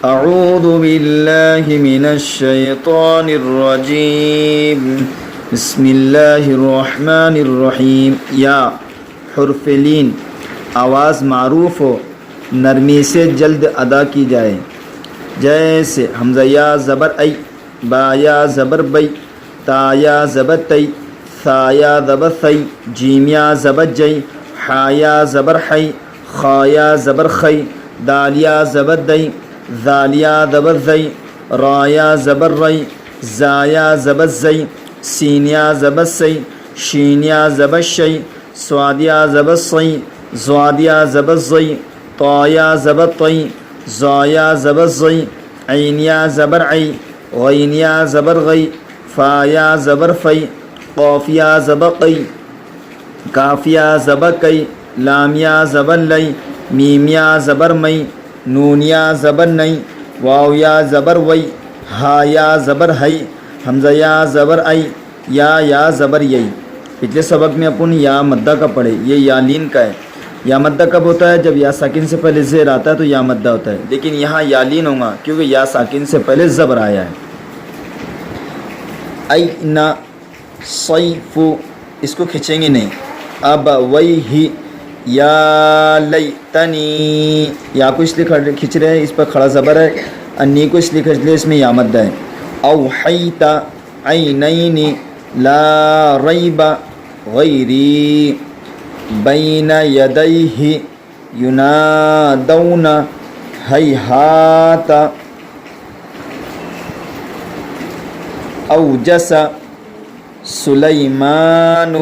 اعوذ باللہ من الشیطان الرجیم بسم اللہ الرحمن الرحیم. یا حرف لین آواز معروف ہو، نرمی سے جلد ادا کی جائے، جیسے حمزہ یا زبر ای، با یا زبر بی، تا یا زبر تی، ثا یا زبر ثی، جیم یا زبر جی، حا یا زبر حی، خا یا زبر خی، دال یا زبر دی، ذال یا زبر زی، را یا زبر ری، زا یا زبر زی، سین یا زبر سی، شین یا زبر شی، صاد یا زبر صی، ضاد یا زبر زی، طا یا زبر طی، زا یا زبر زی، عین یا زبر عی، غین یا زبر غی، فا یا زبر فی، قاف یا زبر قی، کاف یا زبر کی، لام یا زبر لی، میم یا زبر می، نون یا زبر نئی، واو یا زبر وی، ہا یا زبر ہی، حمزہ یا زبر ای، یا زبر یئی. پچھلے سبق میں اپن یا مدہ کا پڑھے، یہ یا لین کا ہے. یا مدہ کب ہوتا ہے؟ جب یا ساکن سے پہلے زیر آتا ہے تو یا مدہ ہوتا ہے، لیکن یہاں یا لین ہوگا کیونکہ یا ساکن سے پہلے زبر آیا ہے. این صیف، اس کو کھینچیں گے نہیں. اب ویہ، یا لیتنی، یا کو اس لیے کھینچ رہے ہیں، اس پر کھڑا زبر ہے. انی کو اس لیے کھینچ رہے ہیں، اس میں یا مدہ ہے. اوحیت عینین لا ریب غیری بین یدیہ ینادون ہیہات اوجس سلیمان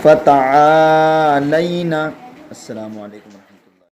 فتعالین. السلام علیکم.